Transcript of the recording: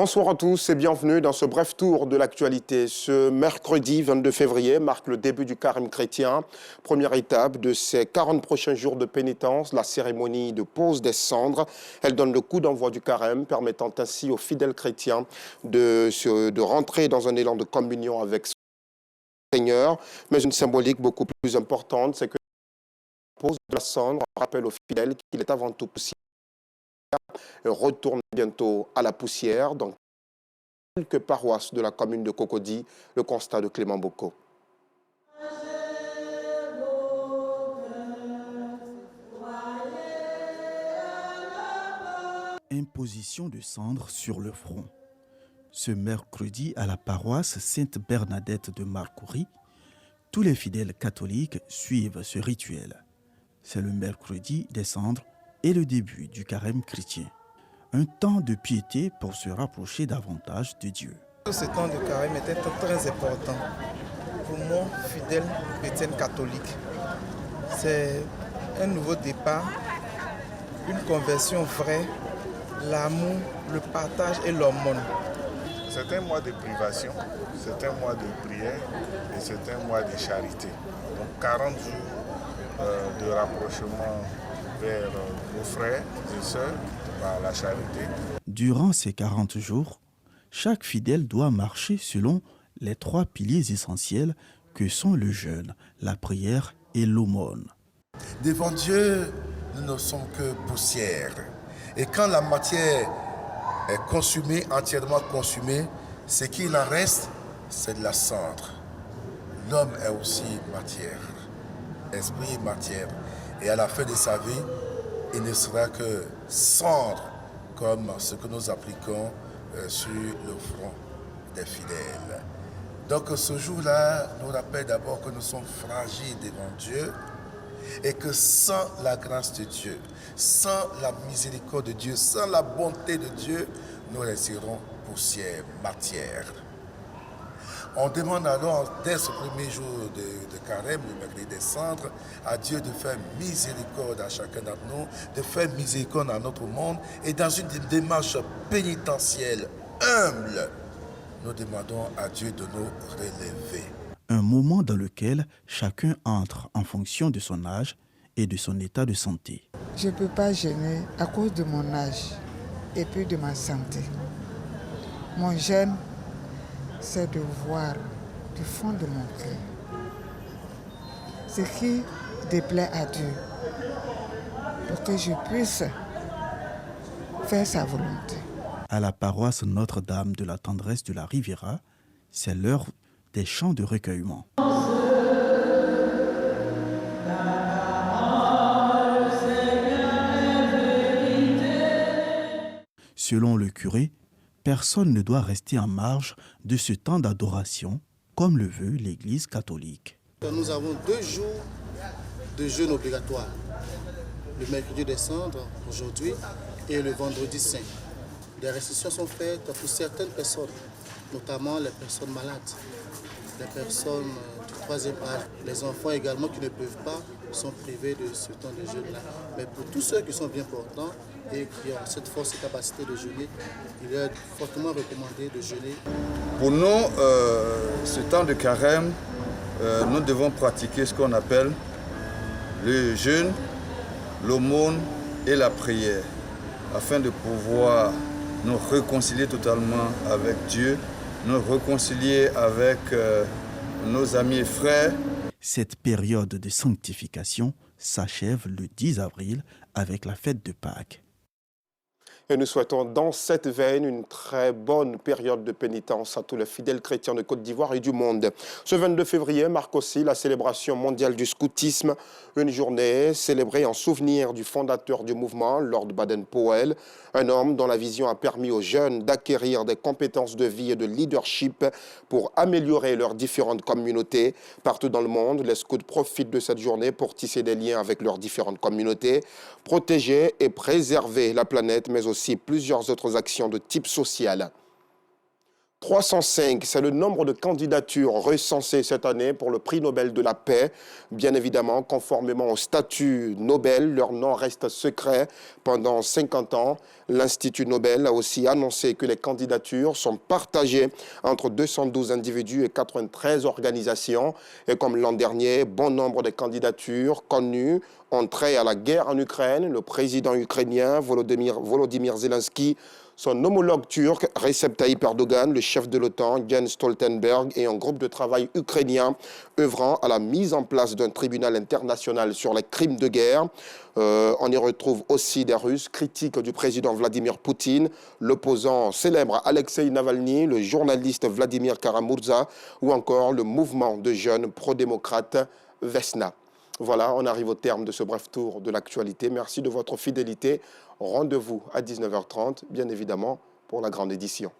Bonsoir à tous et bienvenue dans ce bref tour de l'actualité. Ce mercredi 22 février marque le début du carême chrétien. Première étape de ces 40 prochains jours de pénitence, la cérémonie de pose des cendres. Elle donne le coup d'envoi du carême, permettant ainsi aux fidèles chrétiens de rentrer dans un élan de communion avec son Seigneur. Mais une symbolique beaucoup plus importante, c'est que la pose de la cendre rappelle aux fidèles qu'il est avant tout poussière et retourne bientôt à la poussière. Dans quelques paroisses de la commune de Cocody, le constat de Clément Bocco. Imposition de cendres sur le front. Ce mercredi, à la paroisse Sainte-Bernadette de Marcory, tous les fidèles catholiques suivent ce rituel. C'est le mercredi des cendres et le début du carême chrétien. Un temps de piété pour se rapprocher davantage de Dieu. Ce temps de carême était très important pour moi, fidèle chrétienne catholique. C'est un nouveau départ, une conversion vraie, l'amour, le partage et l'aumône. C'est un mois de privation, c'est un mois de prière et c'est un mois de charité. Donc 40 jours de rapprochement vers nos frères et sœurs par la charité. Durant ces 40 jours, chaque fidèle doit marcher selon les 3 piliers essentiels que sont le jeûne, la prière et l'aumône. Devant Dieu, nous ne sommes que poussière. Et quand la matière est consumée, entièrement consumée, ce qu'il en reste, c'est de la cendre. L'homme est aussi matière. Esprit est matière. Et à la fin de sa vie, il ne sera que cendre, comme ce que nous appliquons sur le front des fidèles. Donc ce jour-là nous rappelle d'abord que nous sommes fragiles devant Dieu et que sans la grâce de Dieu, sans la miséricorde de Dieu, sans la bonté de Dieu, nous resterons poussière, matière. On demande alors, dès ce premier jour de carême, le mercredi des cendres, à Dieu de faire miséricorde à chacun d'entre nous, de faire miséricorde à notre monde, et dans une démarche pénitentielle, humble, nous demandons à Dieu de nous relever. Un moment dans lequel chacun entre en fonction de son âge et de son état de santé. Je ne peux pas jeûner à cause de mon âge et puis de ma santé. Mon jeûne, c'est de voir du fond de mon cœur ce qui déplaît à Dieu pour que je puisse faire sa volonté. À la paroisse Notre-Dame de la Tendresse de la Riviera, c'est l'heure des chants de recueillement. Selon le curé, personne ne doit rester en marge de ce temps d'adoration, comme le veut l'Église catholique. Nous avons 2 jours de jeûne obligatoire. Le mercredi des cendres, aujourd'hui, et le vendredi saint. Des restrictions sont faites pour certaines personnes, notamment les personnes malades, les personnes du 3e âge, les enfants également qui ne peuvent pas sont privés de ce temps de jeûne-là. Mais pour tous ceux qui sont bien portants et qui ont cette force et capacité de jeûner, il est fortement recommandé de jeûner. Pour nous, ce temps de carême, nous devons pratiquer ce qu'on appelle le jeûne, l'aumône et la prière, afin de pouvoir nous réconcilier totalement avec Dieu, nous réconcilier avec nos amis et frères. Cette période de sanctification s'achève le 10 avril avec la fête de Pâques. Et nous souhaitons dans cette veine une très bonne période de pénitence à tous les fidèles chrétiens de Côte d'Ivoire et du monde. Ce 22 février marque aussi la célébration mondiale du scoutisme, une journée célébrée en souvenir du fondateur du mouvement, Lord Baden-Powell, un homme dont la vision a permis aux jeunes d'acquérir des compétences de vie et de leadership pour améliorer leurs différentes communautés. Partout dans le monde, les scouts profitent de cette journée pour tisser des liens avec leurs différentes communautés, protéger et préserver la planète, mais aussi plusieurs autres actions de type social. 305, c'est le nombre de candidatures recensées cette année pour le prix Nobel de la paix. Bien évidemment, conformément au statut Nobel, leur nom reste secret pendant 50 ans. L'Institut Nobel a aussi annoncé que les candidatures sont partagées entre 212 individus et 93 organisations. Et comme l'an dernier, bon nombre de candidatures connues ont trait à la guerre en Ukraine. Le président ukrainien Volodymyr Zelensky, son homologue turc, Recep Tayyip Erdogan, le chef de l'OTAN, Jens Stoltenberg, et un groupe de travail ukrainien œuvrant à la mise en place d'un tribunal international sur les crimes de guerre. On y retrouve aussi des Russes critiques du président Vladimir Poutine, l'opposant célèbre Alexei Navalny, le journaliste Vladimir Kara-Murza ou encore le mouvement de jeunes pro-démocrates Vesna. Voilà, on arrive au terme de ce bref tour de l'actualité. Merci de votre fidélité. Rendez-vous à 19h30, bien évidemment, pour la grande édition.